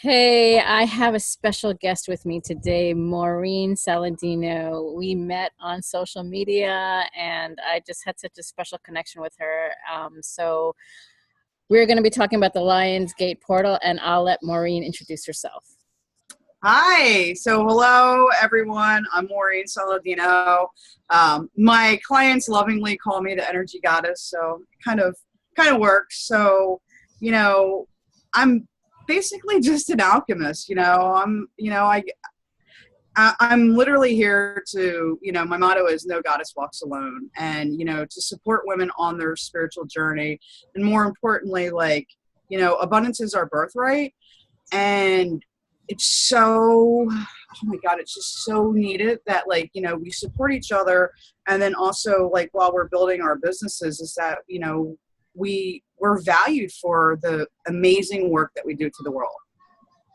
Hey, I have a special guest with me today, Maureen Saladino. We met on social media and I just had such a special connection with her. So we're going to be talking about the Lions Gate portal, and I'll let Maureen introduce herself. Hi. So hello, everyone. I'm Maureen Saladino. My clients lovingly call me the energy goddess, so it kind of works. So, you know, I'm basically just an alchemist. I'm literally here to, my motto is no goddess walks alone, and to support women on their spiritual journey, and more importantly, abundance is our birthright, and it's so, oh my God, it's just so needed that we support each other. And then also while we're building our businesses is that, we're valued for the amazing work that we do to the world.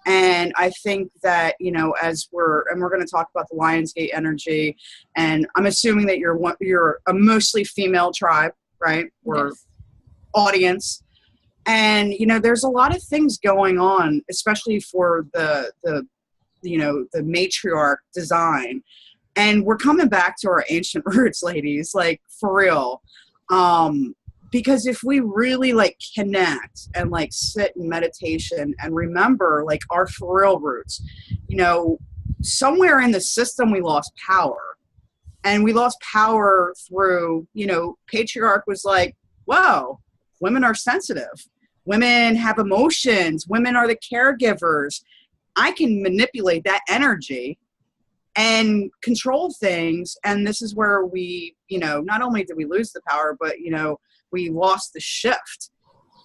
And I think that, as we're going to talk about the Lionsgate energy, and I'm assuming that you're a mostly female tribe, right? Or Yes. audience. And, there's a lot of things going on, especially for the matriarch design. And we're coming back to our ancient roots, ladies, for real. Because if we really connect and sit in meditation and remember our for real roots, somewhere in the system we lost power. And we lost power through, patriarch was like, whoa, women are sensitive. Women have emotions. Women are the caregivers. I can manipulate that energy and control things. And this is where we, not only did we lose the power, but, we lost the shift.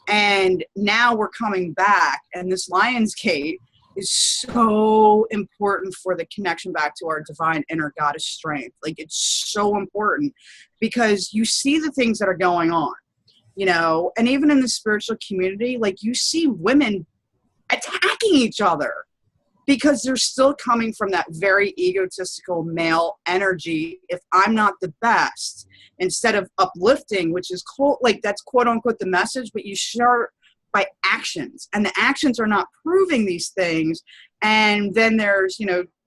And now we're coming back. And this Lion's Gate is so important for the connection back to our divine inner goddess strength. It's so important because you see the things that are going on. And even in the spiritual community, you see women attacking each other because they're still coming from that very egotistical male energy. If I'm not the best, instead of uplifting, which is that's quote unquote the message, but you start by actions, and the actions are not proving these things. And then there's,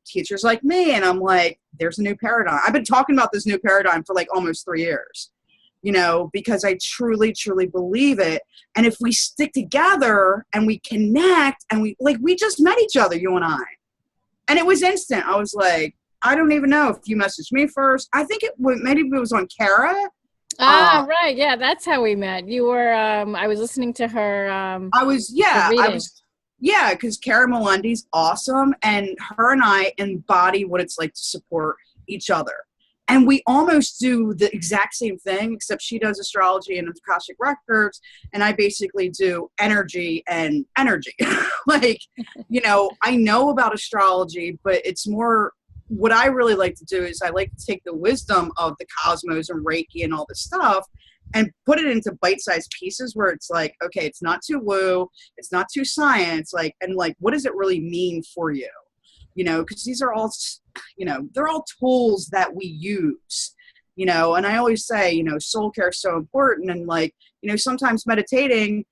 teachers like me, and I'm like, there's a new paradigm. I've been talking about this new paradigm for almost 3 years. Because I truly, truly believe it. And if we stick together and we connect and we just met each other, you and I, and it was instant. I was like, I don't even know if you messaged me first. I think maybe it was on Kara. Right. Yeah, that's how we met. You were, I was listening to her. Because Kara Melendi's awesome. And her and I embody what it's like to support each other. And we almost do the exact same thing, except she does astrology and Akashic records, and I basically do energy and energy. I know about astrology, but it's more, what I really like to do is I like to take the wisdom of the cosmos and Reiki and all this stuff and put it into bite-sized pieces where it's like, okay, it's not too woo, it's not too science, what does it really mean for you? Because these are all, they're all tools that we use, and I always say, soul care is so important. And sometimes meditating,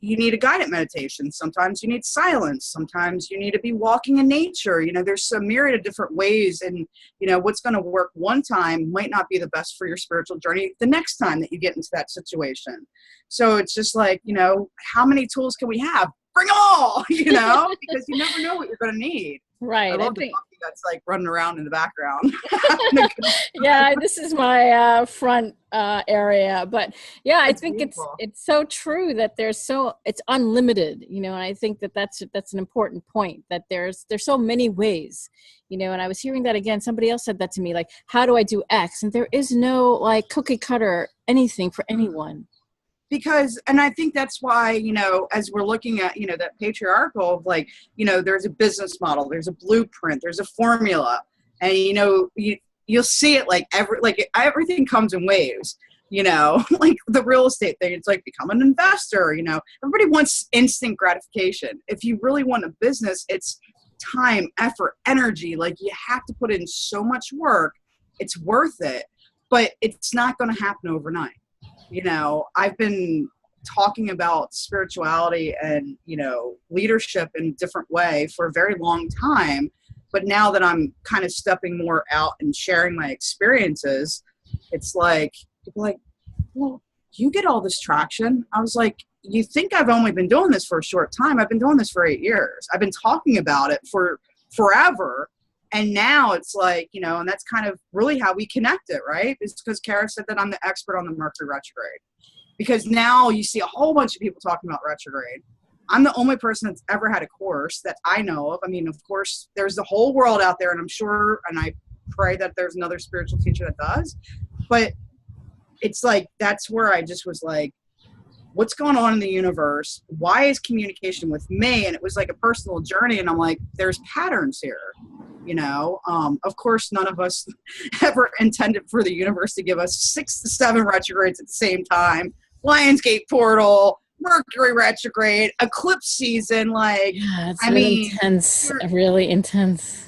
you need a guided meditation. Sometimes you need silence. Sometimes you need to be walking in nature. There's a myriad of different ways. And, what's going to work one time might not be the best for your spiritual journey the next time that you get into that situation. So it's just how many tools can we have? Bring them all, because you never know what you're going to need. Right. I love the puppy that's running around in the background. Yeah, this is my front area, but yeah, I think beautiful. it's so true that it's unlimited, and I think that's an important point, that there's so many ways, and I was hearing that again. Somebody else said that to me, how do I do X? And there is no cookie cutter anything for anyone. And I think that's why, as we're looking at, that patriarchal, there's a business model, there's a blueprint, there's a formula, and, you'll see it everything comes in waves, the real estate thing. It's become an investor, everybody wants instant gratification. If you really want a business, it's time, effort, energy. You have to put in so much work. It's worth it, but it's not going to happen overnight. I've been talking about spirituality and, you know, leadership in a different way for a very long time. But now that I'm kind of stepping more out and sharing my experiences, it's like, people are like, well, you get all this traction. I was like, you think I've only been doing this for a short time. I've been doing this for 8 years. I've been talking about it for forever. And now it's like, you know, and that's kind of really how we connect it, right? It's because Kara said that I'm the expert on the Mercury retrograde. Because now you see a whole bunch of people talking about retrograde. I'm the only person that's ever had a course that I know of. I mean, of course, there's the whole world out there, and I'm sure, and I pray that there's another spiritual teacher that does. But it's like, that's where I just was like, what's going on in the universe? Why is communication with me? And it was like a personal journey. And I'm like, there's patterns here, you know? Of course, none of us ever intended for the universe to give us 6 to 7 retrogrades at the same time. Lionsgate portal, Mercury retrograde, eclipse season. Like, Yeah, it's intense, really intense.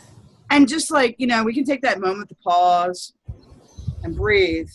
And just like, you know, we can take that moment to pause and breathe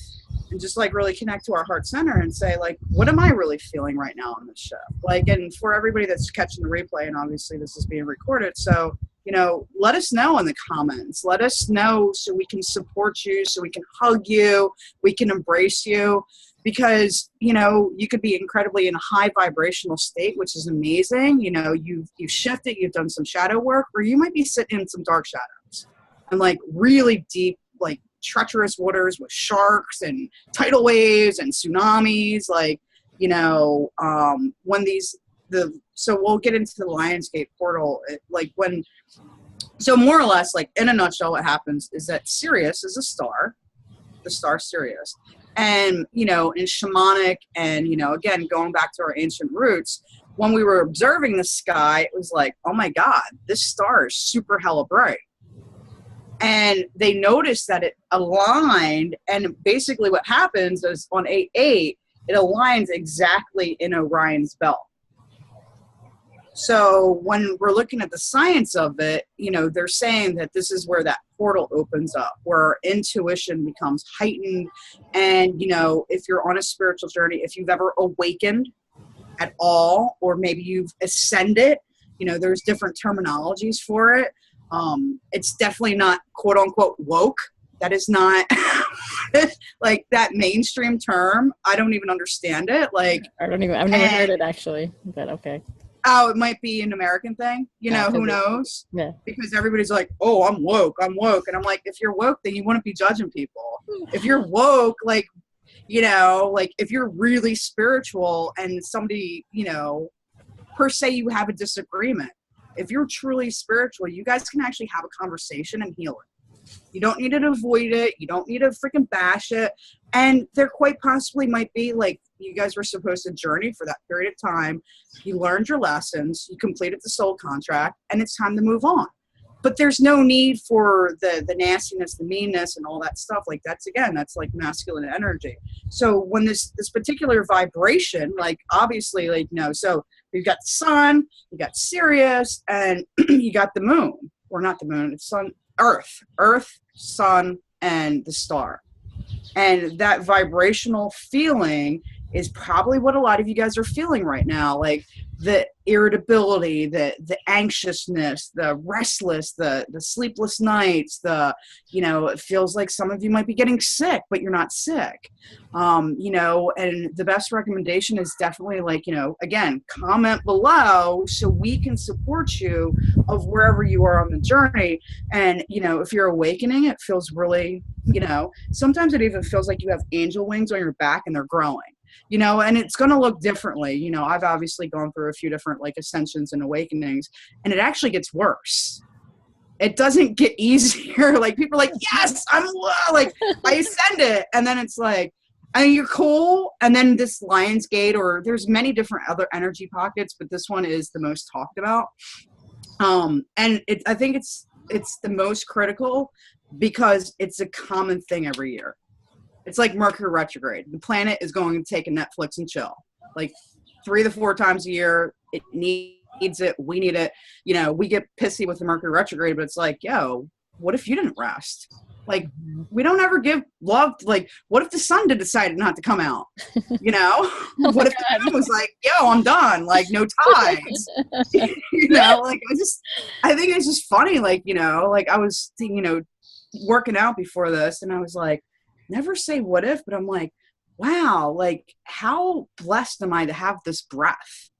and just like really connect to our heart center and say, like, what am I really feeling right now on this show? Like, and for everybody that's catching the replay, and obviously this is being recorded, so, you know, let us know in the comments. Let us know so we can support you, so we can hug you, we can embrace you. Because, you know, you could be incredibly in a high vibrational state, which is amazing. You know, you've shifted, you've done some shadow work, or you might be sitting in some dark shadows and like really deep, like treacherous waters with sharks and tidal waves and tsunamis. Like, you know, when so we'll get into the Lionsgate portal, so more or less, like in a nutshell, what happens is that Sirius is a star, the star Sirius. And, you know, in shamanic and, you know, again, going back to our ancient roots, when we were observing the sky, it was like, oh my God, this star is super hella bright. And they noticed that it aligned. And basically what happens is on 8/8, it aligns exactly in Orion's belt. So when we're looking at the science of it, you know, they're saying that this is where that portal opens up, where our intuition becomes heightened. And, you know, if you're on a spiritual journey, if you've ever awakened at all, or maybe you've ascended, you know, there's different terminologies for it. It's definitely not quote unquote woke. That is not like that mainstream term. I don't even understand it. Like, I've never heard it actually, but okay. Oh, it might be an American thing. You know, who knows? Yeah. Because everybody's like, oh, I'm woke. And I'm like, if you're woke, then you wouldn't be judging people. If you're woke, like, you know, like if you're really spiritual and somebody, you know, per se, you have a disagreement. If you're truly spiritual, you guys can actually have a conversation and heal it. You don't need to avoid it. You don't need to freaking bash it. And there quite possibly might be like, you guys were supposed to journey for that period of time. You learned your lessons. You completed the soul contract, and it's time to move on. But there's no need for the nastiness, the meanness, and all that stuff. Like that's like masculine energy. So when this particular vibration, like obviously, like, you know, so you've got the sun, you got Sirius, and you got the moon, or not the moon, it's sun, Earth, sun, and the star. And that vibrational feeling is probably what a lot of you guys are feeling right now. Like the irritability, the anxiousness, the restless, the sleepless nights, you know, it feels like some of you might be getting sick, but you're not sick. You know, and the best recommendation is definitely like, you know, again, comment below so we can support you of wherever you are on the journey. And, you know, if you're awakening, it feels really, you know, sometimes it even feels like you have angel wings on your back and they're growing. You know, and it's going to look differently. You know, I've obviously gone through a few different like ascensions and awakenings, and it actually gets worse. It doesn't get easier. Like people are like, yes, I'm like, I ascended. And then it's like, and you're cool. And then this Lionsgate, or there's many different other energy pockets, but this one is the most talked about. And I think it's the most critical because it's a common thing every year. It's like Mercury retrograde. The planet is going to take a Netflix and chill. Like 3 to 4 times a year. It needs it. We need it. You know, we get pissy with the Mercury retrograde, but it's like, yo, what if you didn't rest? Like, we don't ever give love. Like, what if the sun decided not to come out? You know, Oh my what if the God. moon was like, yo, I'm done. Like, no tides. You know, like, I think it's just funny. Like, you know, like I was, working out before this, and I was like, never say what if, but I'm like, wow, like, how blessed am I to have this breath?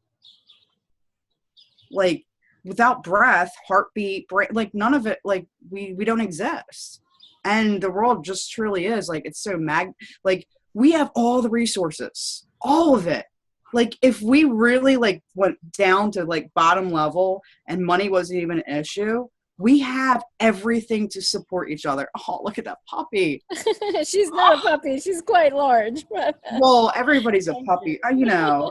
Like, without breath, heartbeat, brain, like, none of it, like, we don't exist. And the world just truly is, like, it's so like, we have all the resources, all of it. Like, if we really, like, went down to, like, bottom level and money wasn't even an issue, we have everything to support each other. Oh, look at that puppy. She's not a puppy. She's quite large. But Well, everybody's a thank puppy. you. You know,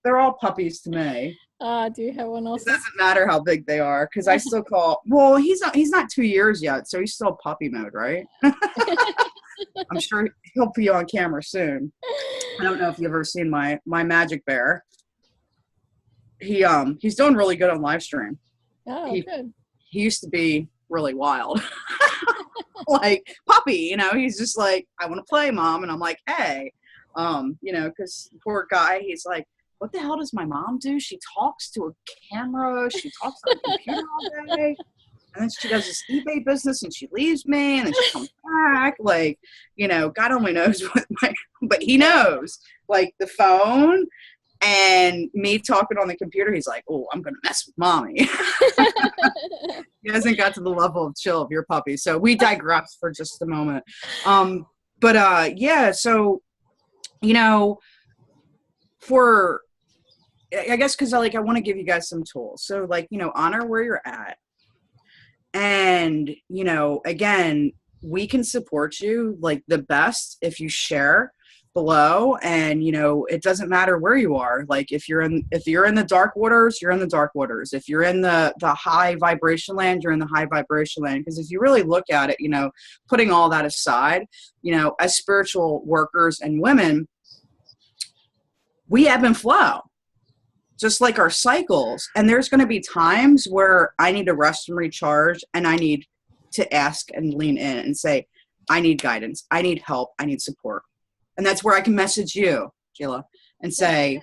they're all puppies to me. Do you have one It also? doesn't matter how big they are, because I still call. Well, he's not 2 years yet, so he's still puppy mode, right? I'm sure he'll be on camera soon. I don't know if you've ever seen my magic bear. He's doing really good on live stream. Oh, He good. he used to be really wild, like puppy. You know, he's just like, I want to play, mom, and I'm like, hey, because poor guy, he's like, what the hell does my mom do? She talks to a camera, she talks on a computer all day, and then she does this eBay business, and she leaves me, and then she comes back. Like, God only knows but he knows, like, the phone and me talking on the computer. He's like, oh, I'm gonna mess with mommy. He hasn't got to the level of chill of your puppy. So we digress for just a moment. Yeah, so, for, I guess, because I want to give you guys some tools. So, like, honor where you're at. And, again, we can support you, like, the best if you share below. And, it doesn't matter where you are. Like, if you're in the dark waters, you're in the dark waters. If you're in the high vibration land, you're in the high vibration land. Because if you really look at it, putting all that aside, as spiritual workers and women, we ebb and flow, just like our cycles. And there's going to be times where I need to rest and recharge, and I need to ask and lean in and say, I need guidance, I need help, I need support. And that's where I can message you, Sheila, and say,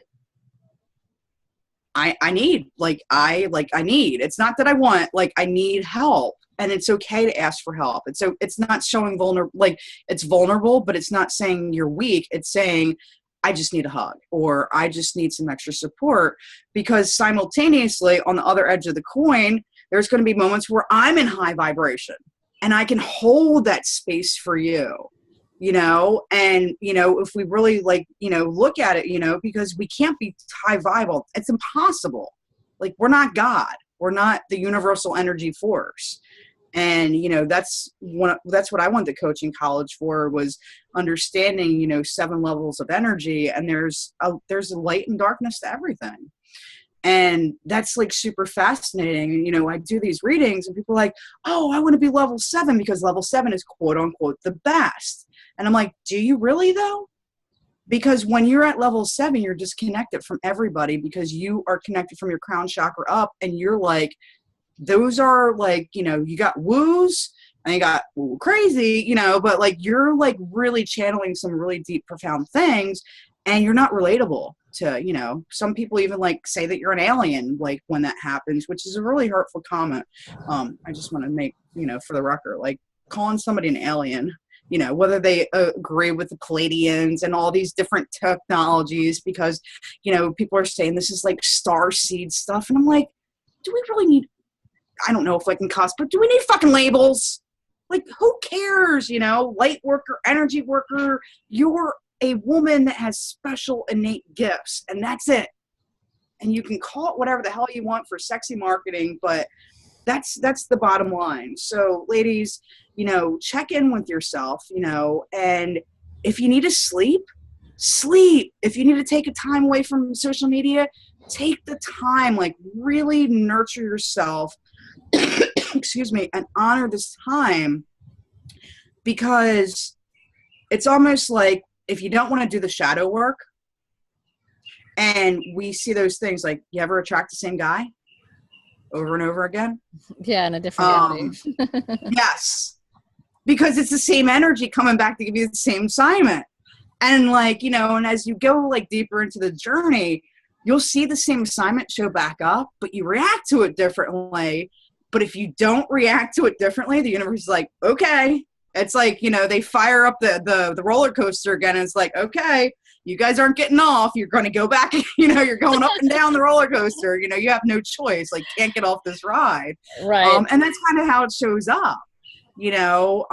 I need, it's not that I want, like, I need help. And it's okay to ask for help. And so it's not showing it's vulnerable, but it's not saying you're weak. It's saying, I just need a hug, or I just need some extra support. Because simultaneously, on the other edge of the coin, there's going to be moments where I'm in high vibration, and I can hold that space for you, and, if we really, look at it, because we can't be high vibe. It's impossible. Like, we're not God. We're not the universal energy force. And, that's what I went to coaching college for, was understanding, 7 levels of energy. And there's a light and darkness to everything. And that's, like, super fascinating. And, I do these readings, and people are like, oh, I want to be level 7 because level 7 is quote unquote the best. And I'm like, do you really though? Because when you're at level 7, you're disconnected from everybody, because you are connected from your crown chakra up. And you're like, those are, like, you got woos and you got woo crazy, but, like, you're, like, really channeling some really deep, profound things, and you're not relatable to, some people even, like, say that you're an alien, like, when that happens, which is a really hurtful comment. I just want to make, for the record, like, calling somebody an alien, whether they agree with the Palladians and all these different technologies, because, people are saying this is, like, star seed stuff. And I'm like, do we really need, I don't know if I can cuss, but do we need fucking labels? Like, who cares? Light worker, energy worker, you're a woman that has special innate gifts, and that's it. And you can call it whatever the hell you want for sexy marketing, but that's the bottom line. So, ladies, check in with yourself, and if you need to sleep. If you need to take a time away from social media, take the time, like, really nurture yourself, excuse me, and honor this time, because it's almost like, if you don't want to do the shadow work, and we see those things, like, you ever attract the same guy over and over again? Yeah, in a different reality. Yes. because it's the same energy coming back to give you the same assignment. And like, you know, and as you go like deeper into the journey, you'll see the same assignment show back up, but you react to it differently. But if you don't react to it differently, the universe is like, okay. It's like, you know, they fire up the roller coaster again, and it's like, okay, you guys aren't getting off. You're going to go back. You know, you're going up and down the roller coaster. You know, you have no choice. Like, can't get off this ride. Right. And that's kind of how it shows up, you know,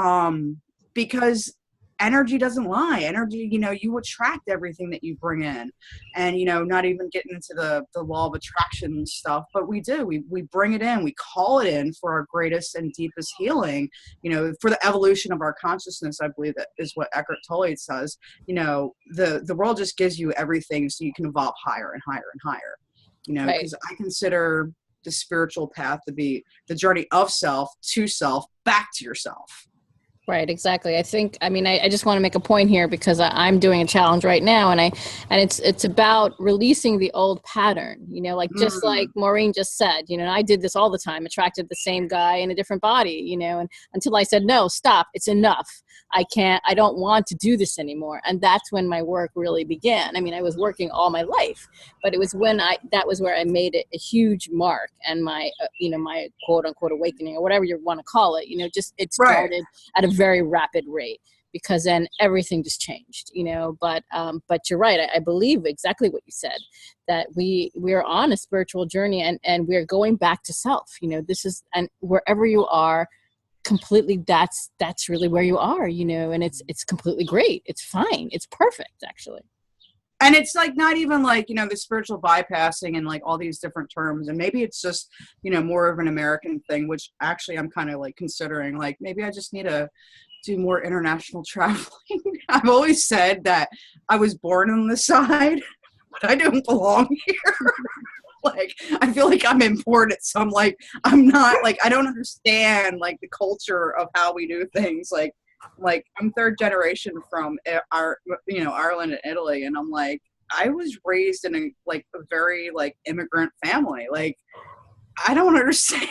because energy doesn't lie. Energy, you know, you attract everything that you bring in. And, you know, not even getting into the law of attraction stuff, but we do. We bring it in. We call it in for our greatest and deepest healing, you know, for the evolution of our consciousness. I believe that is what Eckhart Tolle says. You know, the world just gives you everything so you can evolve higher and higher and higher, you know, because I consider the spiritual path to be the journey of self to self, back to yourself. Right, exactly. I just want to make a point here because I'm doing a challenge right now, and it's about releasing the old pattern, you know, like just like Maureen just said, you know, I did this all the time, attracted the same guy in a different body, you know, and until I said, no, stop, it's enough. I don't want to do this anymore. And that's when my work really began. I mean, I was working all my life, but it was that was where I made it a huge mark, and my, you know, my quote unquote awakening, or whatever you want to call it, you know, just, it started at a very rapid rate, because then everything just changed, you know, but you're right. I believe exactly what you said, that we're on a spiritual journey, and we're going back to self, you know, this is, and wherever you are, completely, that's really where you are, you know, and it's completely great. It's fine. It's perfect, actually. And it's like not even like, you know, the spiritual bypassing and like all these different terms. And maybe it's just, you know, more of an American thing, which actually I'm kind of like considering, like, maybe I just need to do more international traveling. I've always said that I was born on this side, but I don't belong here. Like, I feel like I'm imported. So I'm like, I'm not, like, I don't understand like the culture of how we do things. Like I'm third generation from Ireland and Italy. And I'm like, I was raised in a very like immigrant family. Like, I don't understand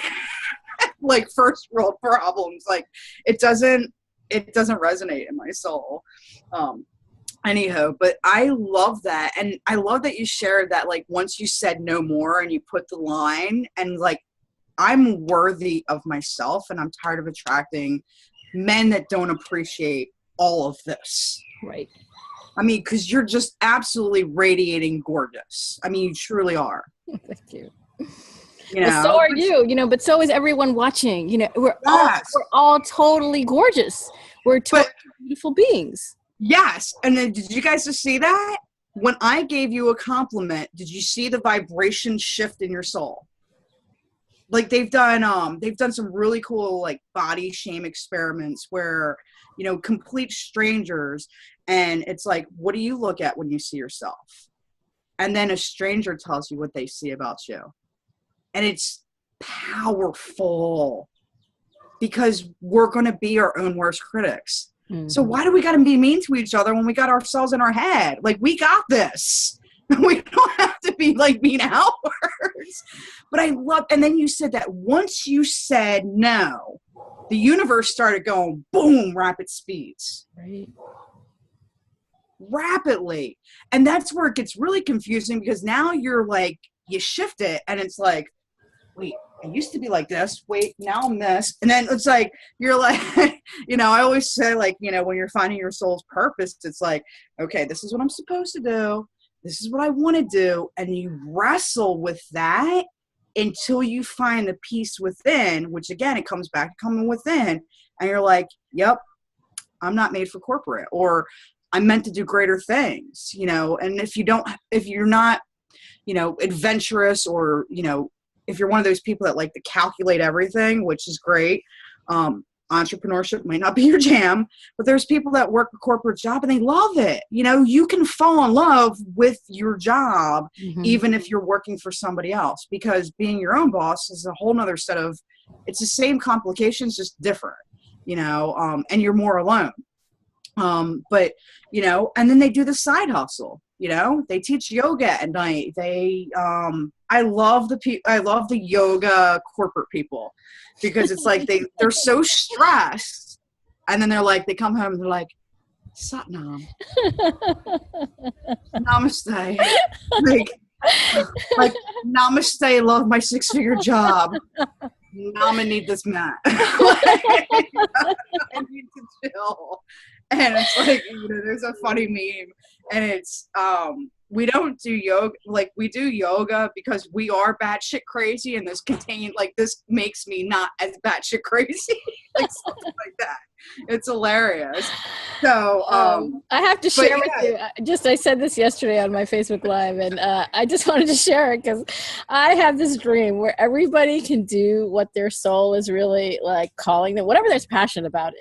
like first world problems. Like it doesn't resonate in my soul. Anyhow, but I love that. And I love that you shared that, like, once you said no more and you put the line, and like, I'm worthy of myself, and I'm tired of attracting men that don't appreciate all of this. Right. I mean, because you're just absolutely radiating gorgeous. I mean, you truly are. Thank you. You know? Well, so are you, you know, but so is everyone watching. You know, we're all totally gorgeous. We're totally beautiful beings. Yes. And then did you guys just see that? When I gave you a compliment, did you see the vibration shift in your soul? Like they've done some really cool like body shame experiments where, you know, complete strangers, and it's like, what do you look at when you see yourself? And then a stranger tells you what they see about you. And it's powerful, because we're going to be our own worst critics. So why do we got to be mean to each other when we got ourselves in our head? Like, we got this. We don't have to be like mean outwards. But I love, and then you said that once you said no, the universe started going boom, rapid speeds. Right. Rapidly. And that's where it gets really confusing, because now you're like, you shift it and it's like, wait, I used to be like this. Wait, now I'm this. And then it's like, you're like, you know, I always say, like, you know, when you're finding your soul's purpose, it's like, okay, this is what I'm supposed to do. This is what I want to do. And you wrestle with that until you find the peace within, which again, it comes back to coming within. And you're like, yep, I'm not made for corporate, or I'm meant to do greater things, you know. And if you're not, you know, adventurous, or, you know, if you're one of those people that like to calculate everything, which is great, entrepreneurship might not be your jam, but there's people that work a corporate job and they love it. You know, you can fall in love with your job, even if you're working for somebody else, because being your own boss is a whole nother set of, it's the same complications, just different, you know, and you're more alone. But, you know, and then they do the side hustle, you know, they teach yoga at night. I love the yoga corporate people, because it's like they're so stressed And then they come home and they're like, Satnam, namaste. Like, namaste, love my 6-figure job. Nama need this mat. I need to chill. And it's like, there's a funny meme, and it's we don't do yoga, like we do yoga because we are batshit crazy, and this makes me not as batshit crazy. Like something like that. It's hilarious. So I have to share with you. I said this yesterday on my Facebook Live, and I just wanted to share it because I have this dream where everybody can do what their soul is really like calling them, whatever they're passionate about,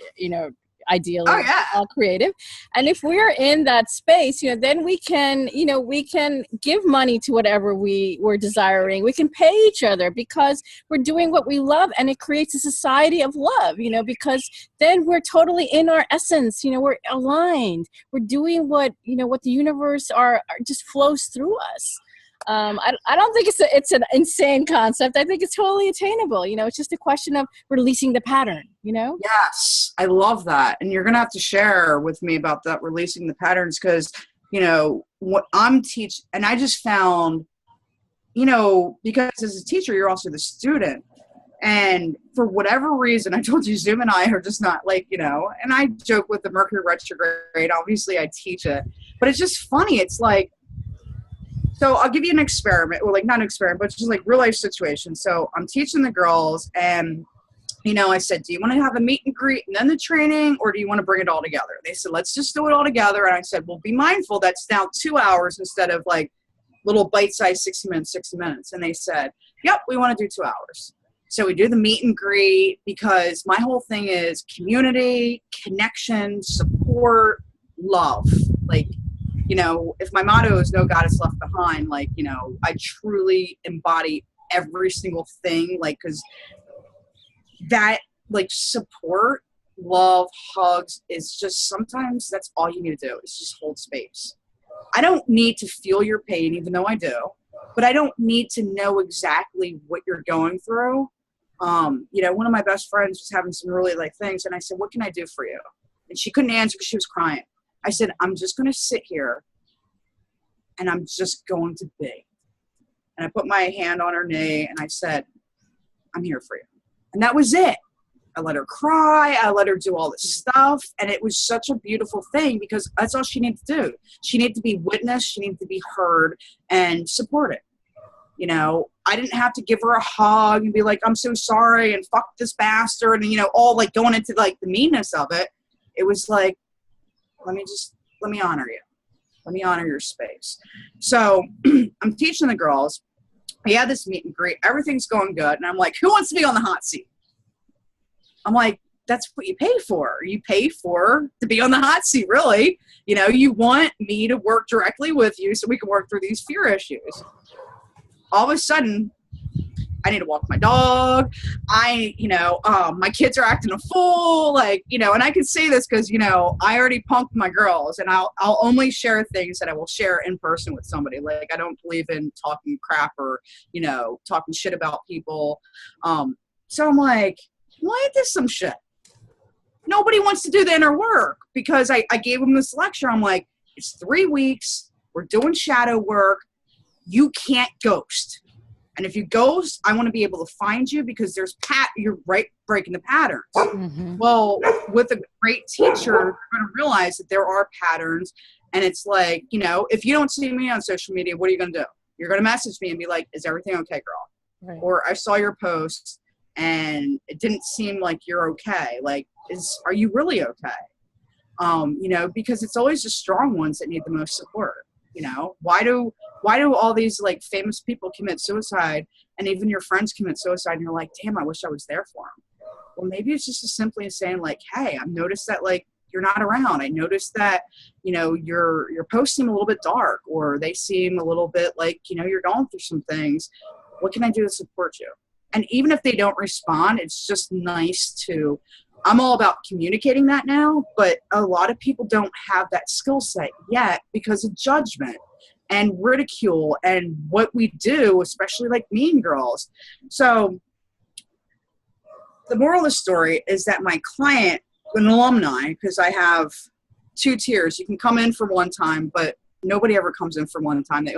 ideally all creative. And if we're in that space, then we can give money to whatever we're desiring. We can pay each other because we're doing what we love, and it creates a society of love, because then we're totally in our essence, we're aligned. We're doing what the universe are just flows through us. I don't think it's an insane concept. I think it's totally attainable. It's just a question of releasing the pattern, Yes, I love that. And you're going to have to share with me about that, releasing the patterns, because, what I'm teaching, and I just found, because as a teacher, you're also the student. And for whatever reason, I told you, Zoom and I are just not and I joke with the Mercury retrograde. Obviously, I teach it. But it's just funny. It's like, so I'll give you an experiment, or not an experiment, but just real life situation. So I'm teaching the girls, and, I said, do you want to have a meet and greet and then the training, or do you want to bring it all together? They said, let's just do it all together. And I said, well, be mindful that's now 2 hours instead of little bite-sized 60 minutes. And they said, yep, we want to do 2 hours. So we do the meet and greet, because my whole thing is community, connection, support, love. If my motto is no goddess left behind, I truly embody every single thing, because that, support, love, hugs is just, sometimes that's all you need to do is just hold space. I don't need to feel your pain, even though I do, but I don't need to know exactly what you're going through. One of my best friends was having some really things, and I said, what can I do for you? And she couldn't answer because she was crying. I said, I'm just going to sit here, and I'm just going to be. And I put my hand on her knee, and I said, I'm here for you. And that was it. I let her cry. I let her do all this stuff. And it was such a beautiful thing, because that's all she needed to do. She needed to be witnessed. She needed to be heard and supported. I didn't have to give her a hug and be like, I'm so sorry, and fuck this bastard, and, all going into the meanness of it. It was let me honor you. Let me honor your space. So I'm teaching the girls. We had this meet and greet. Everything's going good. And I'm like, who wants to be on the hot seat? I'm like, that's what you pay for. You pay for to be on the hot seat, really. You want me to work directly with you so we can work through these fear issues. All of a sudden, I need to walk my dog. My kids are acting a fool, and I can say this because, I already punked my girls, and I'll only share things that I will share in person with somebody. I don't believe in talking crap or, talking shit about people. So I'm like, well, ain't this some shit? Nobody wants to do the inner work, because I gave them this lecture. I'm like, it's 3 weeks. We're doing shadow work. You can't ghost. And if you ghost, I want to be able to find you, because you're breaking the patterns. Mm-hmm. Well, with a great teacher, you're going to realize that there are patterns. And it's if you don't see me on social media, what are you going to do? You're going to message me and be like, is everything okay, girl? Right. Or I saw your post and it didn't seem like you're okay. Are you really okay? Because it's always the strong ones that need the most support. Why do all these famous people commit suicide, and even your friends commit suicide, and you're like, damn, I wish I was there for them? Well, maybe it's just as simply as saying hey, I've noticed that you're not around. I noticed that, your posts seem a little bit dark, or they seem a little bit you're going through some things. What can I do to support you? And even if they don't respond, it's just nice to, I'm all about communicating that now, but a lot of people don't have that skill set yet because of judgment and ridicule and what we do, especially Mean Girls. So the moral of the story is that my client an alumni, because I have 2 tiers. You can come in for one time, but nobody ever comes in for one time. They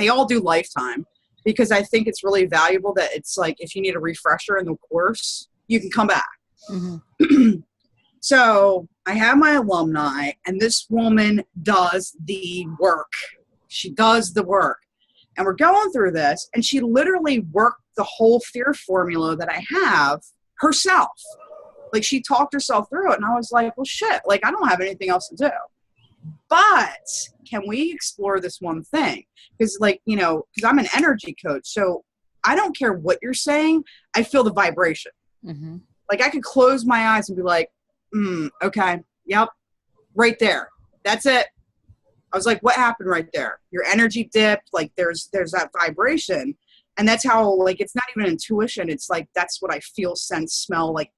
all do lifetime, because I think it's really valuable that it's like, if you need a refresher in the course, you can come back. Mm-hmm. So I have my alumni, and this woman does the work. She does the work. And we're going through this, and she literally worked the whole fear formula that I have herself. Like, she talked herself through it, and I was like, well, shit, like, I don't have anything else to do. But can we explore this one thing? Because, like, you know, because I'm an energy coach, so I don't care what you're saying. I feel the vibration. Mm-hmm. Like, I could close my eyes and be like, okay, yep, right there. That's it. I was like, what happened right there? Your energy dipped. Like, there's that vibration. And that's how, like, it's not even intuition. It's like, that's what I feel, sense, smell. Like,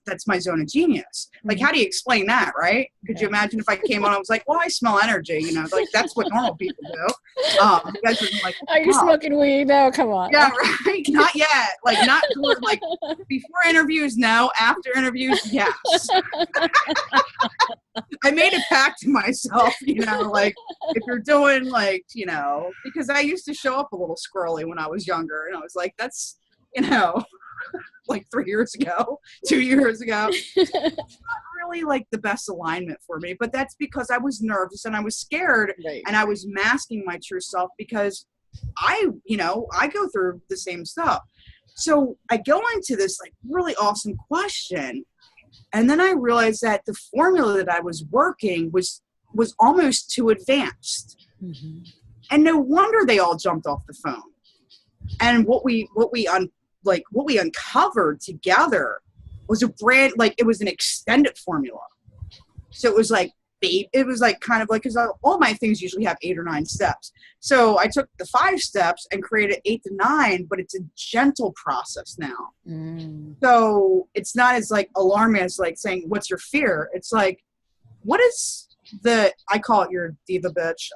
that's my zone of genius. Like, how do you explain that, right? Could you imagine if I came on, I was like, well, I smell energy, you know, like, that's what normal people do. You guys are like, are you smoking weed? No, come on. Yeah, right. Not yet. Like, not like before interviews, no. After interviews, yes. I made a pact to myself, you know, like, if you're doing, like, you know, because I used to show up a little squirrely when I was younger, and I was like, that's, you know, like 3 years ago, 2 years ago. It's not really like the best alignment for me, but that's because I was nervous and I was scared, right. And I was masking my true self because I go through the same stuff. So I go into this like really awesome question. And then I realized that the formula that I was working was almost too advanced. Mm-hmm. And no wonder they all jumped off the phone. And what we uncovered together was it was an extended formula. So it was like, kind of like, because all my things usually have 8 or 9 steps. So I took the 5 steps and created 8 to 9, but it's a gentle process now. So it's not as like alarming as like saying, what's your fear? It's like, what is I call it your diva bitch,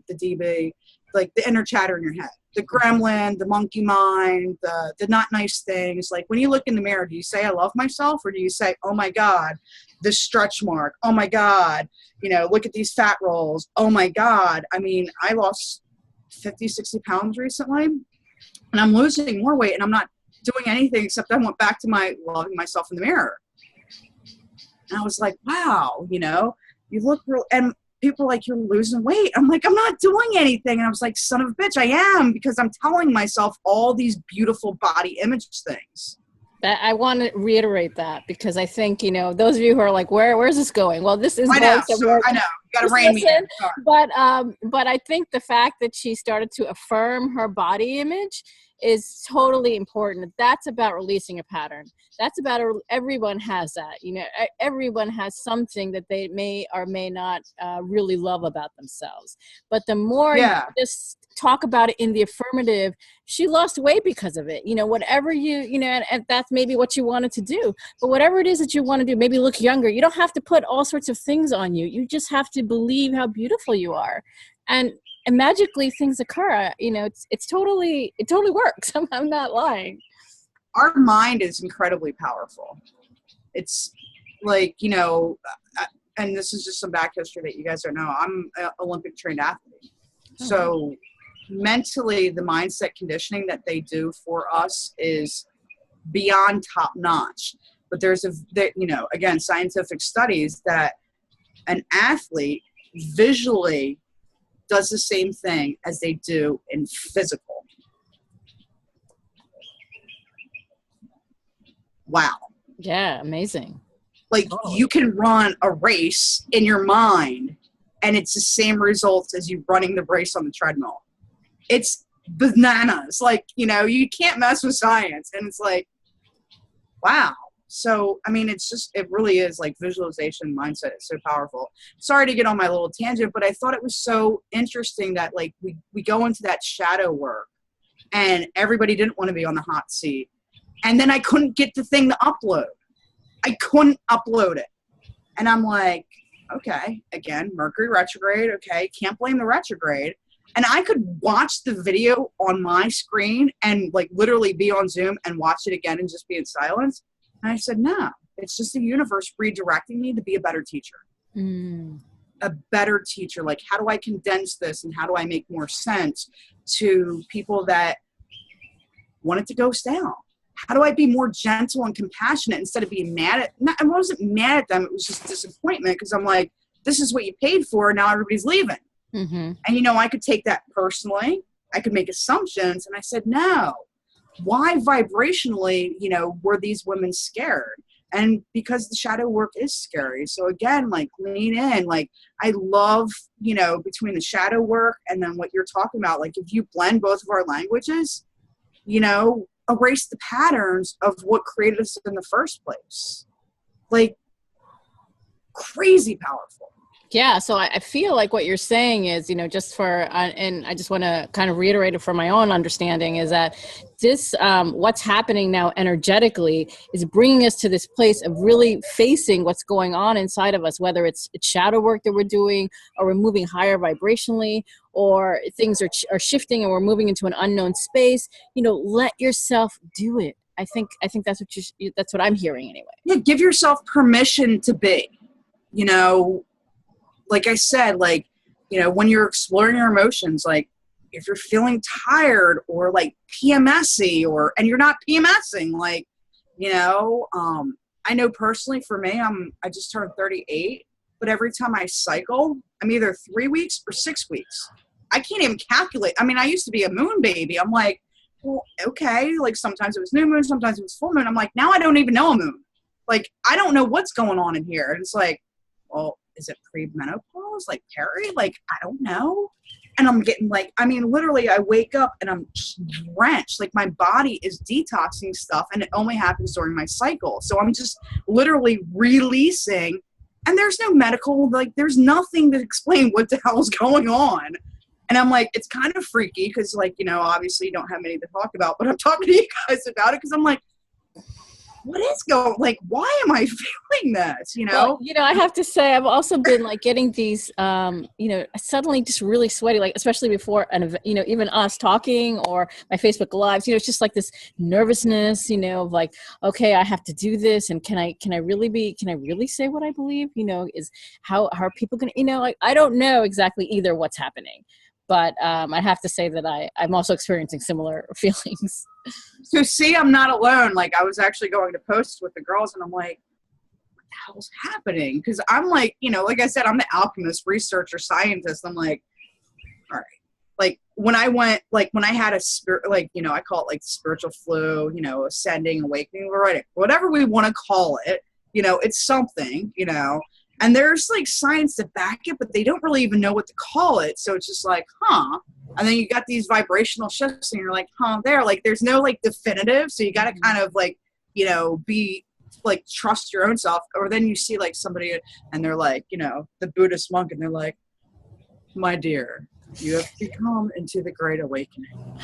the DB, like the inner chatter in your head, the gremlin, the monkey mind, the not nice things. Like, when you look in the mirror, do you say, I love myself? Or do you say, oh my God, this stretch mark. Oh my God. You know, look at these fat rolls. Oh my God. I mean, I lost 50, 60 pounds recently, and I'm losing more weight, and I'm not doing anything except I went back to my loving myself in the mirror. And I was like, wow, you know, you look real, and people are like, you're losing weight. I'm like, I'm not doing anything. And I was like, son of a bitch, I am, because I'm telling myself all these beautiful body image things. I want to reiterate that, because I think, you know, those of you who are like, where's this going? Well, this is going somewhere. I know. You got to rein me in. But I think the fact that she started to affirm her body image is totally important. That's about releasing a pattern. That's about everyone has that. You know, everyone has something that they may or may not really love about themselves. But the more you just talk about it in the affirmative, she lost weight because of it. You know, whatever and that's maybe what you wanted to do. But whatever it is that you want to do, maybe look younger. You don't have to put all sorts of things on you. You just have to believe how beautiful you are. And magically things occur. You know, it totally works. I'm not lying. Our mind is incredibly powerful. It's like, you know, and this is just some back history that you guys don't know. I'm an Olympic trained athlete. So mentally, the mindset conditioning that they do for us is beyond top notch. But there's again, scientific studies that an athlete visually does the same thing as they do in physical. Wow. Yeah, amazing. Like, you can run a race in your mind, and it's the same results as you running the race on the treadmill. It's bananas. Like, you know, you can't mess with science. And it's like, wow. So, I mean, it really is like visualization mindset is so powerful. Sorry to get on my little tangent, but I thought it was so interesting that like we go into that shadow work, and everybody didn't want to be on the hot seat. And then I couldn't get the thing to upload. I couldn't upload it. And I'm like, okay, again, Mercury retrograde. Okay. Can't blame the retrograde. And I could watch the video on my screen and like literally be on Zoom and watch it again and just be in silence. And I said, no, It's just the universe redirecting me to be a better teacher. A better teacher. Like, how do I condense this and how do I make more sense to people that want it to go down? How do I be more gentle and compassionate instead of being mad at, I wasn't mad at them. It was just disappointment because I'm like, this is what you paid for. Now everybody's leaving. And, you know, I could take that personally. I could make assumptions. And I said, no, why vibrationally, you know, were these women scared? And because the shadow work is scary. So again, like, lean in. Like, I love, you know, between the shadow work and then what you're talking about, like, if you blend both of our languages, you know, erase the patterns of what created us in the first place. Like, crazy powerful. Yeah, so I feel like what you're saying is, you know, just for, and I just want to kind of reiterate it for my own understanding, is that this, what's happening now energetically is bringing us to this place of really facing what's going on inside of us, whether it's shadow work that we're doing, or we're moving higher vibrationally, or things are shifting and we're moving into an unknown space. You know, let yourself do it. I think that's that's what I'm hearing anyway. Yeah, give yourself permission to be, you know. Like I said, like, you know, when you're exploring your emotions, like, if you're feeling tired or like PMSy and you're not PMSing, like, you know, I know personally for me, I just turned 38, but every time I cycle, I'm either 3 weeks or 6 weeks. I can't even calculate. I mean, I used to be a moon baby. I'm like, well, okay. Like, sometimes it was new moon, sometimes it was full moon. I'm like, now I don't even know a moon. Like, I don't know what's going on in here. And it's like, well, is it premenopause? Like, Perry? Like, I don't know. And I'm getting like, I mean, literally I wake up and I'm drenched. Like, my body is detoxing stuff and it only happens during my cycle. So I'm just literally releasing, and there's no medical, like, there's nothing to explain what the hell is going on. And I'm like, it's kind of freaky because, like, you know, obviously you don't have many to talk about, but I'm talking to you guys about it because I'm like, what is going, like, why am I feeling this, you know? Well, you know, I have to say, I've also been like getting these, you know, suddenly just really sweaty, like, especially before you know, even us talking or my Facebook lives, you know, it's just like this nervousness, you know, of like, okay, I have to do this. And can I really say what I believe, you know, is how are people going to, you know, like, I don't know exactly either what's happening, but I have to say that I'm also experiencing similar feelings. So see, I'm not alone. Like, I was actually going to post with the girls and I'm like, what the hell's happening? Because I'm like, you know, like I said, I'm the alchemist, researcher, scientist. I'm like, all right. Like, when I had a spirit, like, you know, I call it like spiritual flu, you know, ascending, awakening, whatever we want to call it, you know, it's something, you know, and there's like science to back it, but they don't really even know what to call it. So it's just like, huh. And then you got these vibrational shifts and you're like, huh, like, there's no like definitive. So you got to kind of like, you know, be like, trust your own self. Or then you see like somebody and they're like, you know, the Buddhist monk, and they're like, my dear, you have become into the great awakening.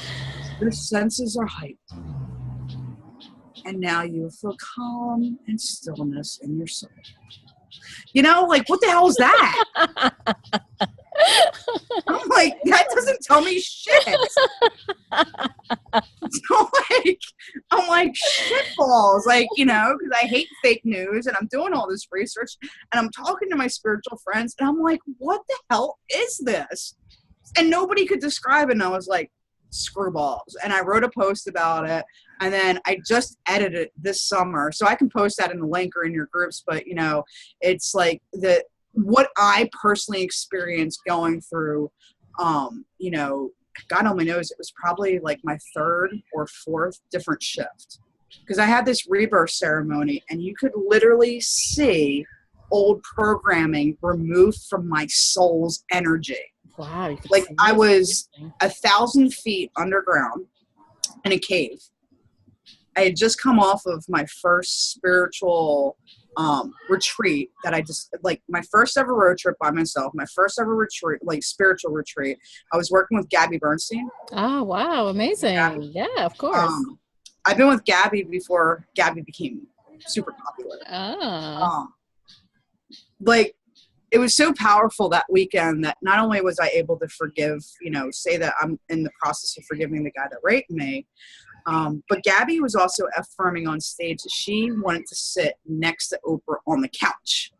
Your senses are heightened. And now you feel calm and stillness in your soul. You know, like, what the hell is that? I'm like, that doesn't tell me shit. So, like, I'm like, shit balls. Like, you know, because I hate fake news and I'm doing all this research and I'm talking to my spiritual friends and I'm like, what the hell is this? And nobody could describe it. And I was like, screwballs. And I wrote a post about it. And then I just edited it this summer. So I can post that in the link or in your groups. But, you know, it's like what I personally experienced going through, you know, God only knows, it was probably like my third or fourth different shift. Because I had this rebirth ceremony and you could literally see old programming removed from my soul's energy. Wow. Like, I was 1,000 feet underground in a cave. I had just come off of my first spiritual retreat that I just, like, my first ever road trip by myself, my first ever retreat, like, spiritual retreat. I was working with Gabby Bernstein. Oh, wow. Amazing. Gabby. Yeah, of course. I've been with Gabby before Gabby became super popular. Oh. Like, it was so powerful that weekend that not only was I able to forgive, you know, say that I'm in the process of forgiving the guy that raped me, But Gabby was also affirming on stage that she wanted to sit next to Oprah on the couch.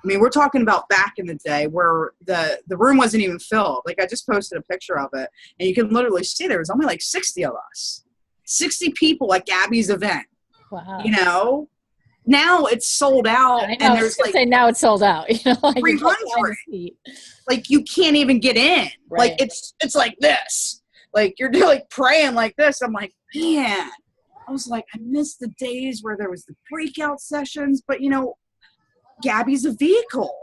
I mean, we're talking about back in the day where the room wasn't even filled. Like, I just posted a picture of it, and you can literally see there was only like 60 of us. 60 people at Gabby's event. Wow. You know? Now it's sold out, I know, and I was there's gonna like say now it's sold out. You know, like 300. Like, you can't even get in. Right. Like, it's like this. Like, you're like praying like this. I'm like, man. I was like, I miss the days where there was the breakout sessions, but you know, Gabby's a vehicle,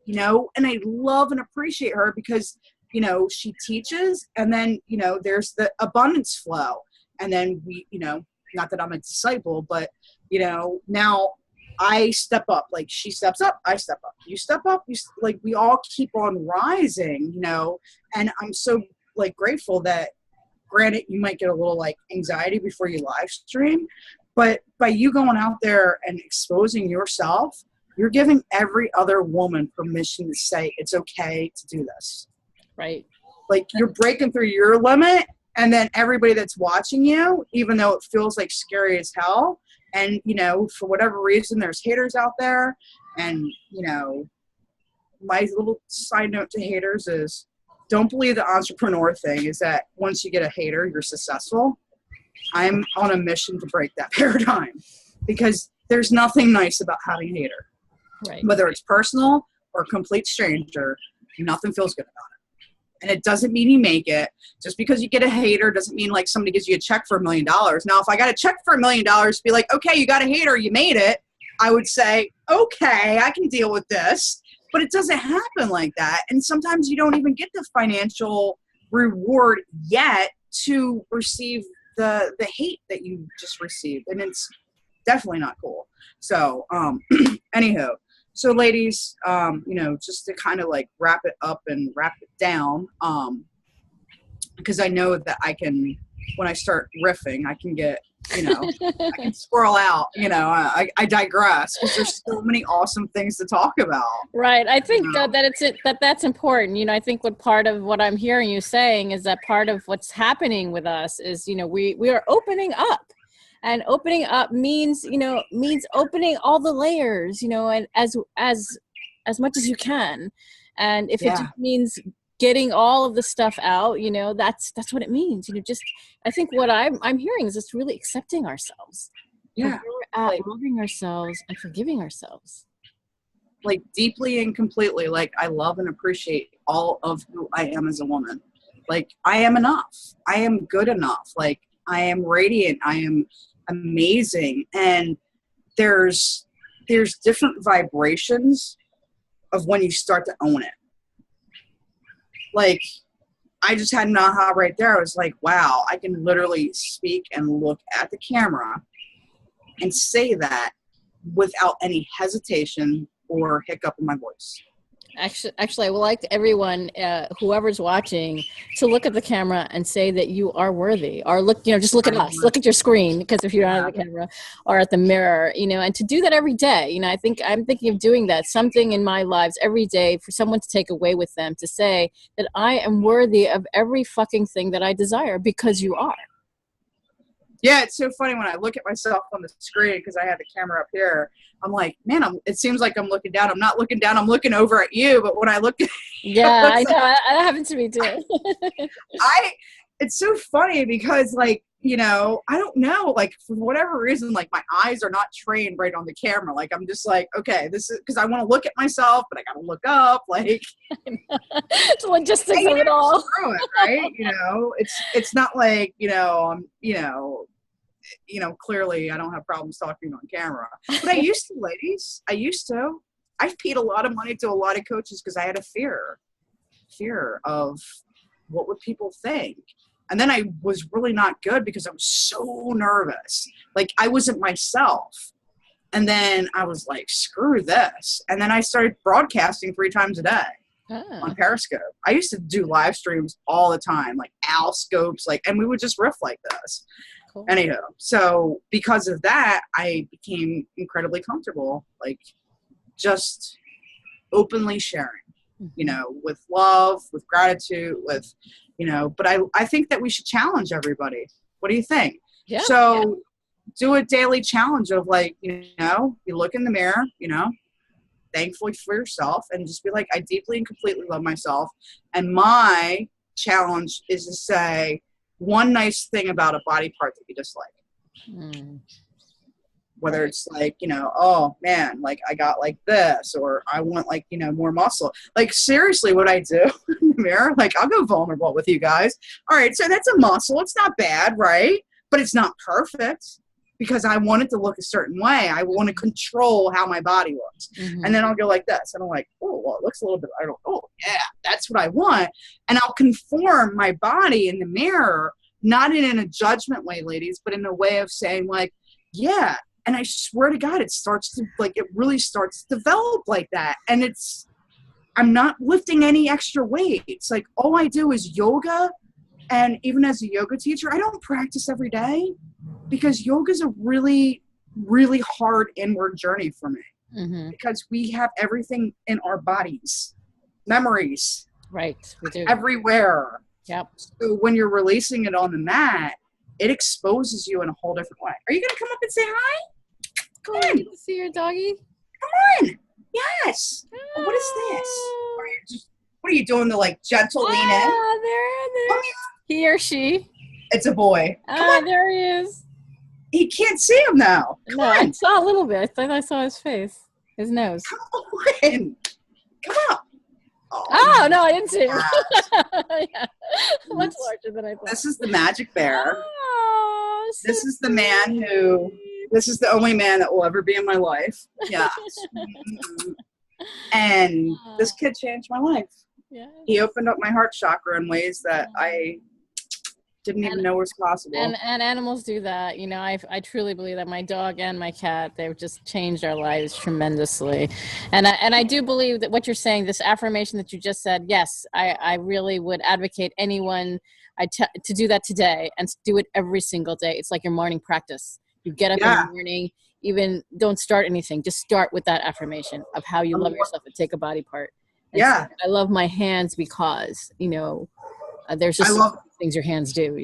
you know, and I love and appreciate her because, you know, she teaches, and then, you know, there's the abundance flow. And then we, you know, not that I'm a disciple, but, you know, now I step up, like she steps up, I step up, you step up, like we all keep on rising, you know, and I'm so like grateful that, granted, you might get a little like anxiety before you live stream, but by you going out there and exposing yourself, you're giving every other woman permission to say it's okay to do this. Right. Like, you're breaking through your limit, and then everybody that's watching you, even though it feels like scary as hell, and, you know, for whatever reason, there's haters out there, and, you know, my little side note to haters is, don't believe the entrepreneur thing is that once you get a hater, you're successful. I'm on a mission to break that paradigm, because there's nothing nice about having a hater. Right. Whether it's personal or a complete stranger, nothing feels good about it. And it doesn't mean you make it. Just because you get a hater doesn't mean like somebody gives you a check for $1 million. Now, if I got a check for $1 million, be like, okay, you got a hater, you made it, I would say, okay, I can deal with this. But it doesn't happen like that. And sometimes you don't even get the financial reward yet to receive the hate that you just received. And it's definitely not cool. So, anywho. So, ladies, you know, just to kind of like wrap it up and wrap it down, because I know that I can, when I start riffing, I can get, you know, I can swirl out, you know, I digress because there's so many awesome things to talk about. Right. I think You know? that's important. You know, I think what part of what I'm hearing you saying is that part of what's happening with us is, you know, we are opening up. And opening up means opening all the layers, you know, and as much as you can. And if it just means getting all of the stuff out, you know, that's what it means. You know, just, I think what I'm hearing is just really accepting ourselves. Yeah. Like, loving ourselves and forgiving ourselves. Like, deeply and completely. Like, I love and appreciate all of who I am as a woman. Like, I am enough. I am good enough. Like, I am radiant. I am amazing. And there's different vibrations of when you start to own it. Like, I just had an aha right there. I was like, wow, I can literally speak and look at the camera and say that without any hesitation or hiccup in my voice. Actually, I would like everyone, whoever's watching, to look at the camera and say that you are worthy. Or look, you know, just look at us. Look at your screen, because if you're not at the camera or at the mirror, you know, and to do that every day. You know, I think I'm thinking of doing that, something in my lives every day, for someone to take away with them, to say that I am worthy of every fucking thing that I desire, because you are. Yeah, it's so funny when I look at myself on the screen, because I have the camera up here. I'm like, man, it seems like I'm looking down. I'm not looking down. I'm looking over at you. But when I look at yeah, I know. That happens to me too. It's so funny because, like, you know, I don't know, like, for whatever reason, like, my eyes are not trained right on the camera. Like, I'm just like, okay, this is because I want to look at myself, but I got to look up. Like, it's logistics of it all. Screw it, right? You know, it's not like, you know, I'm, you know, clearly I don't have problems talking on camera. But I used to, ladies. I used to. I've paid a lot of money to a lot of coaches because I had a fear of what would people think. And then I was really not good because I was so nervous. Like, I wasn't myself. And then I was like, screw this. And then I started broadcasting 3 times a day on Periscope. I used to do live streams all the time, like Al Scopes, like, and we would just riff like this. Cool. Anyhow, so because of that, I became incredibly comfortable, like, just openly sharing, you know, with love, with gratitude, with, you know, but I think that we should challenge everybody. What do you think? Yeah. So do a daily challenge of like, you know, you look in the mirror, you know, thankfully for yourself, and just be like, I deeply and completely love myself. And my challenge is to say one nice thing about a body part that you dislike. Whether it's like, you know, oh man, like I got like this, or I want like, you know, more muscle. Like seriously, what I do in the mirror, like I'll go vulnerable with you guys. All right, so that's a muscle. It's not bad, right? But it's not perfect because I want it to look a certain way. I want to control how my body looks. And then I'll go like this. And I'm like, oh, well, it looks a little bit, I don't, oh yeah, that's what I want. And I'll conform my body in the mirror, not in a judgment way, ladies, but in a way of saying like, yeah. And I swear to God, it starts to like, it really starts to develop like that. And I'm not lifting any extra weights. Like all I do is yoga. And even as a yoga teacher, I don't practice every day because yoga is a really, really hard inward journey for me because we have everything in our bodies, memories. Right. We do. Everywhere. Yep. So when you're releasing it on the mat, it exposes you in a whole different way. Are you going to come up and say hi? Come on. You see your doggy? Come on. Yes. Oh. What is this? What are you doing? The like gentle lean in? There. He or she. It's a boy. There he is. He can't see him now. Come on. I saw a little bit. I thought I saw his face. His nose. Come on. Come on. Oh, no, I didn't see him. Yeah. Much larger than I thought. This is the magic bear. Oh, so this is the man who, this is the only man that will ever be in my life. Yeah. And this kid changed my life. Yeah. He opened up my heart chakra in ways that I didn't even know was possible. And animals do that. You know, I truly believe that my dog and my cat, they've just changed our lives tremendously. And I do believe that what you're saying, this affirmation that you just said, yes, I really would advocate anyone to do that today and do it every single day. It's like your morning practice. You get up in the morning, even don't start anything. Just start with that affirmation of how you love yourself and take a body part. And so, I love my hands because, you know, there's just things your hands do.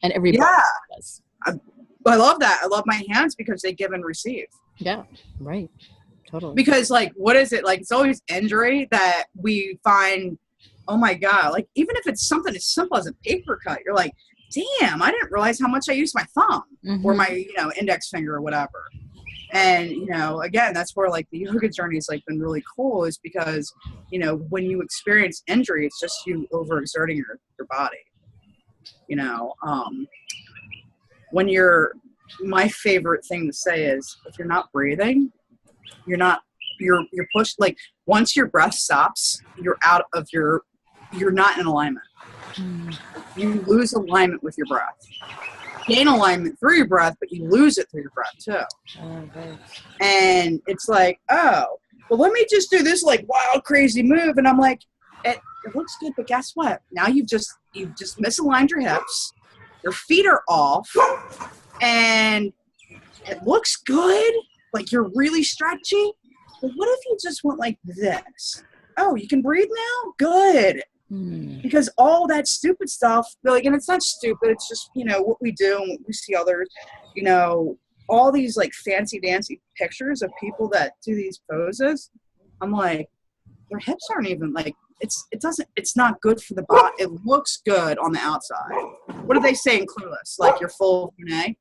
And everybody does. I love that. I love my hands because they give and receive. Yeah, right. Totally. Because like, what is it? Like, it's always injury that we find, oh my God, like even if it's something as simple as a paper cut, you're like, damn, I didn't realize how much I use my thumb or my, you know, index finger or whatever. And, you know, again, that's where like the yoga journey has like been really cool is because, you know, when you experience injury, it's just you overexerting your body, you know, my favorite thing to say is if you're not breathing, you're pushed, like once your breath stops, you're not in alignment. You lose alignment with your breath. Gain alignment through your breath, but you lose it through your breath too. And it's like, oh, well, let me just do this like wild, crazy move. And I'm like, it looks good, but guess what? Now you've just misaligned your hips. Your feet are off, and it looks good. Like you're really stretchy. But what if you just went like this? Oh, you can breathe now? Good. Because all that stupid stuff, like, and it's not stupid, it's just, you know, what we do and what we see others, you know, all these like fancy dancy pictures of people that do these poses. I'm like, their hips aren't even like, it's not good for the body. It looks good on the outside. What do they say in Clueless? Like you're full of Monet.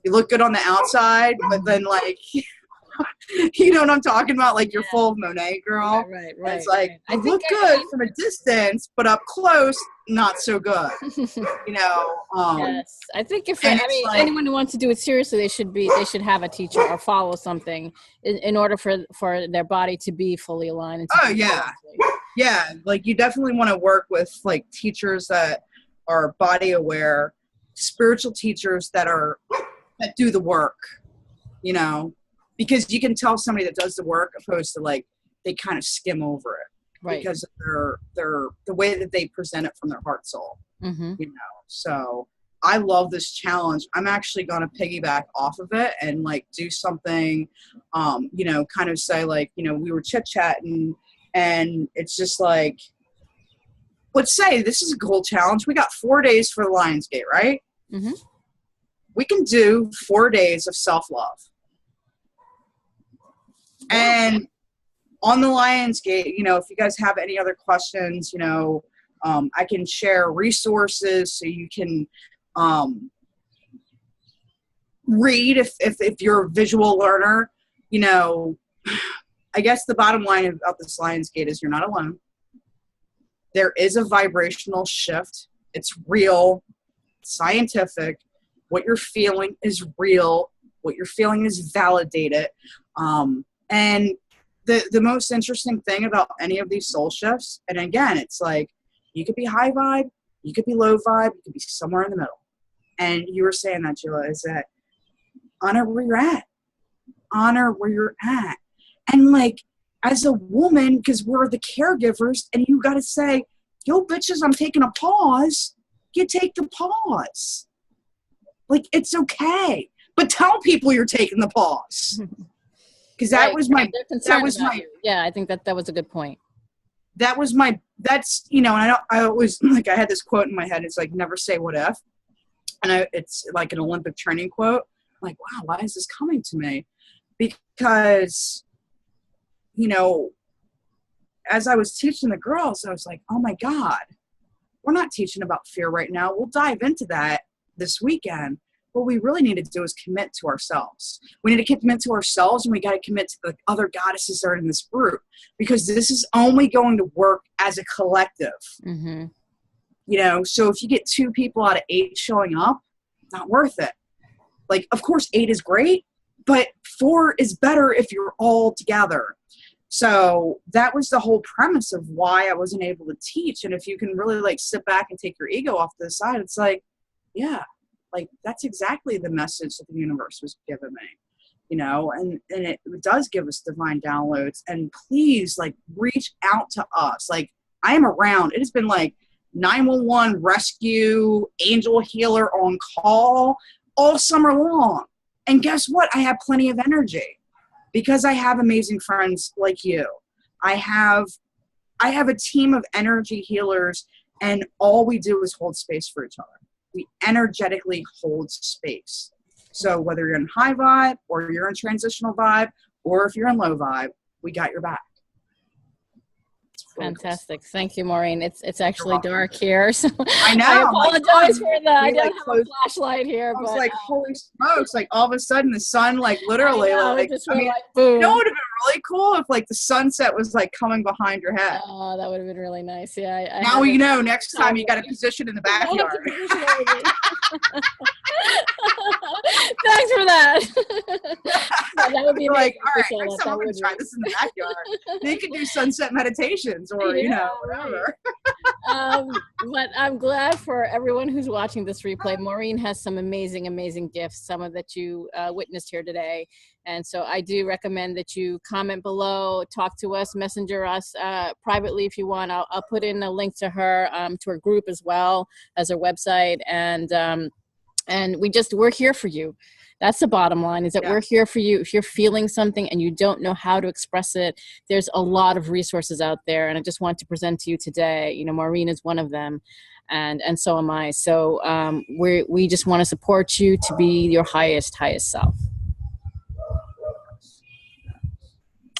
You look good on the outside, but then like, you know what I'm talking about? Like you're full of Monet, girl. Right. It's like I look good from a distance, but up close, not so good. You know. Yes, I think anyone who wants to do it seriously, they should have a teacher or follow something in order for their body to be fully aligned. Yeah. Like you definitely want to work with like teachers that are body aware, spiritual teachers that do the work. You know. Because you can tell somebody that does the work opposed to like they kind of skim over it, right? Because they're the way that they present it from their heart soul, you know. So I love this challenge. I'm actually going to piggyback off of it and like do something, you know, kind of say like, you know, we were chit chatting and it's just like, let's say this is a cool challenge. We got 4 days for the Lionsgate, right? Mm-hmm. We can do 4 days of self-love. Yeah. And on the Lionsgate, you know, if you guys have any other questions, you know, I can share resources so you can read if you're a visual learner. You know, I guess the bottom line about this Lionsgate is you're not alone. There is a vibrational shift. It's real, scientific. What you're feeling is real. What you're feeling is validated. And the most interesting thing about any of these soul shifts, and again, it's like, you could be high vibe, you could be low vibe, you could be somewhere in the middle. And you were saying that, Sheila, is that honor where you're at. Honor where you're at. And like, as a woman, because we're the caregivers, and you got to say, yo, bitches, I'm taking a pause. You take the pause. Like, it's okay. But tell people you're taking the pause. Because that was my, yeah, I think that was a good point. That's, you know, and I always, like, I had this quote in my head. It's like, never say what if. And it's like an Olympic training quote. I'm like, wow, why is this coming to me? Because, you know, as I was teaching the girls, I was like, oh my God, we're not teaching about fear right now. We'll dive into that this weekend. What we really need to do is commit to ourselves. We need to commit to ourselves, and we got to commit to the other goddesses that are in this group, because this is only going to work as a collective. Mm-hmm. You know, so if you get 2 people out of 8 showing up, not worth it. Like, of course, 8 is great, but 4 is better if you're all together. So that was the whole premise of why I wasn't able to teach. And if you can really like sit back and take your ego off to the side, it's like, yeah, like that's exactly the message that the universe was giving me, you know, and it does give us divine downloads. And please, like, reach out to us. Like, I am around. It has been like 911 rescue, angel healer on call all summer long. And guess what? I have plenty of energy because I have amazing friends like you. I have a team of energy healers, and all we do is hold space for each other. We energetically hold space. So whether you're in high vibe or you're in transitional vibe, or if you're in low vibe, we got your back. Fantastic. Thank you, Maureen. It's actually dark here, so I know. I apologize for that. I don't have a flashlight here. I was like, holy smokes, like all of a sudden the sun, like literally, like, boom. You know, it would have been really cool if like the sunset was like coming behind your head. Oh, that would have been really nice. Yeah. Now you know, next time you got a position in the backyard. Thanks for that. That would be like, all right, next time we're going to try this in the backyard. They could do sunset meditations or, you know, whatever. But I'm glad for everyone who's watching this replay. Maureen has some amazing, amazing gifts, some of that you witnessed here today. And so I do recommend that you comment below, talk to us, messenger us privately if you want. I'll put in a link to her group as well as her website. And we're here for you. That's the bottom line, is that we're here for you. If you're feeling something and you don't know how to express it, there's a lot of resources out there. And I just want to present to you today, you know, Maureen is one of them, and so am I. So we just want to support you to be your highest self.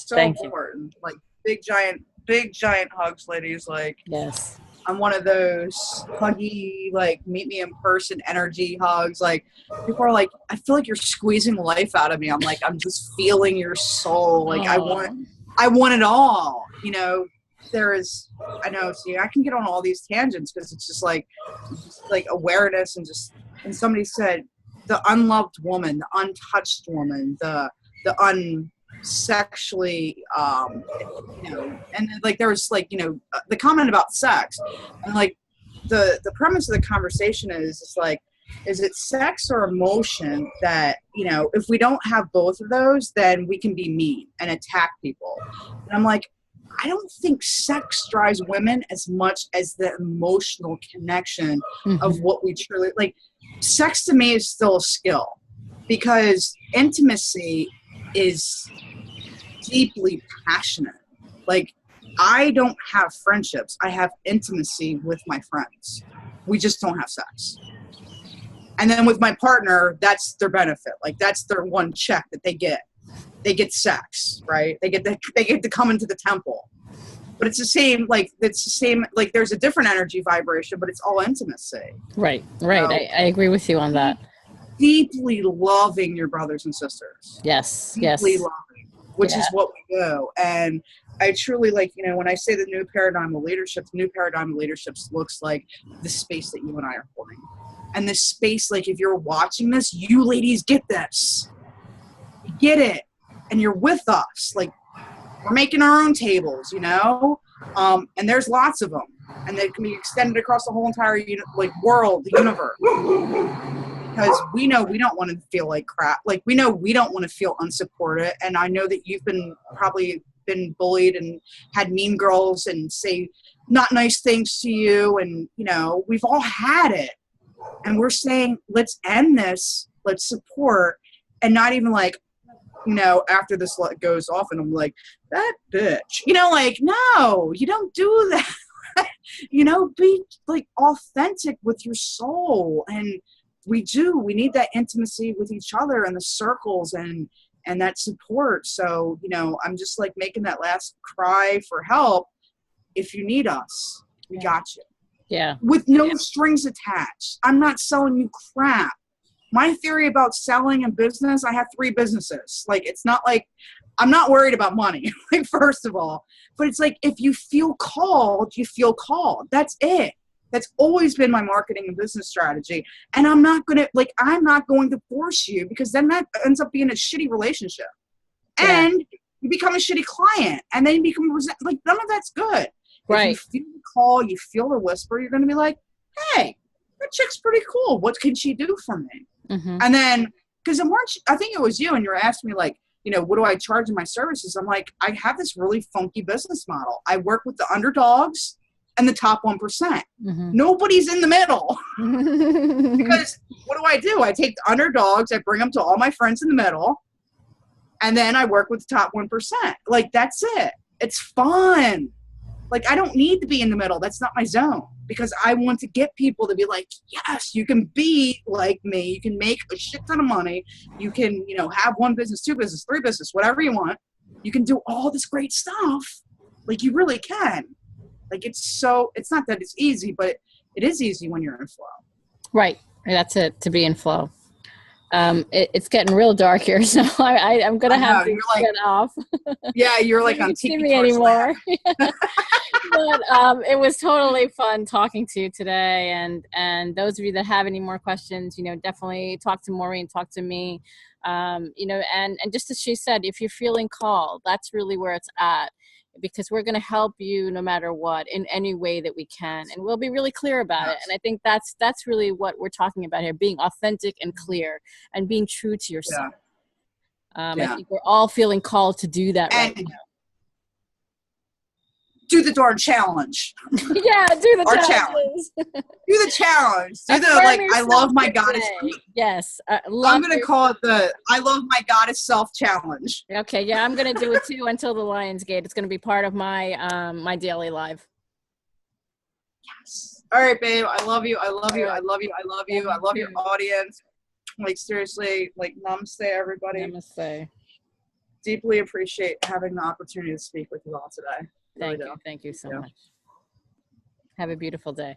So Thank important. You. Like big giant hugs, ladies. Like, yes. I'm one of those huggy, like, meet me in person energy hugs. Like, people are like, I feel like you're squeezing life out of me. I'm like, I'm just feeling your soul. Like, I want it all. You know, I know, see, I can get on all these tangents because it's just like awareness and somebody said, the unloved woman, the untouched woman, the unsexually, you know, and like there was like, you know, the comment about sex, and like the premise of the conversation is like, is it sex or emotion that, you know, if we don't have both of those, then we can be mean and attack people. And I'm like, I don't think sex drives women as much as the emotional connection of what we truly like. Sex to me is still a skill, because intimacy is deeply passionate. Like, I don't have friendships. I have intimacy with my friends. We just don't have sex. And then with my partner, that's their benefit. Like that's their one check that they get. They get sex, right? They get to come into the temple. But it's the same, like there's a different energy vibration, but it's all intimacy. Right. I agree with you on that. Deeply loving your brothers and sisters. Yes. Deeply loving, which is what we do. And I truly when I say the new paradigm of leadership looks like the space that you and I are holding. And this space, like if you're watching this, you ladies get this. You get it. And you're with us. Like we're making our own tables, and there's lots of them. And they can be extended across the whole entire world, the universe. Because we know we don't want to feel like crap. Like we know we don't want to feel unsupported. And I know that you've probably been bullied and had mean girls and say not nice things to you. And, we've all had it. And we're saying, let's end this. Let's support. And not even after this goes off and I'm like, that bitch, no, you don't do that. Be authentic with your soul. And we need that intimacy with each other and the circles and that support. So, I'm just making that last cry for help. If you need us, we got you. Yeah. With no strings attached. I'm not selling you crap. My theory about selling and business, I have 3 businesses. It's not I'm not worried about money, first of all. But it's if you feel called, you feel called. That's it. That's always been my marketing and business strategy. And I'm not going to force you, because then that ends up being a shitty relationship. Yeah. And you become a shitty client. And then you become none of that's good. Right. If you feel the call, you feel the whisper, you're going to be like, hey, that chick's pretty cool. What can she do for me? Mm-hmm. And then, because I think it was you, and you were asking me what do I charge in my services? I'm like, I have this really funky business model. I work with the underdogs and the top 1%. Mm-hmm. Nobody's in the middle. Because what do? I take the underdogs, I bring them to all my friends in the middle, and then I work with the top 1%. That's it. It's fun. I don't need to be in the middle. That's not my zone, because I want to get people to be like, yes, you can be like me. You can make a shit ton of money. You can, have 1 business, 2 business, 3 business, whatever you want. You can do all this great stuff. You really can. It's not that it's easy, but it is easy when you're in flow. Right. That's it, to be in flow. It's getting real dark here, so I'm gonna have to get off. Yeah, you're on Tiki see me anymore. But it was totally fun talking to you today, and those of you that have any more questions, definitely talk to Maureen, talk to me, and just as she said, if you're feeling called, that's really where it's at. Because we're going to help you no matter what, in any way that we can, and we'll be really clear about it. And I think that's really what we're talking about here: being authentic and clear, and being true to yourself. I think we're all feeling called to do that right now. Do the darn challenge. Yeah, do the challenge. Do the challenge. Do the I love my goddess. Yes, I'm gonna call it the I love my goddess self challenge. Okay, yeah, I'm gonna do it too until the Lions Gate. It's gonna be part of my my daily life. Yes. All right, babe. I love you. I love you. I love you. I love you. I love your audience. Seriously, namaste, everybody. Namaste. Deeply appreciate having the opportunity to speak with you all today. Thank you so much. Have a beautiful day.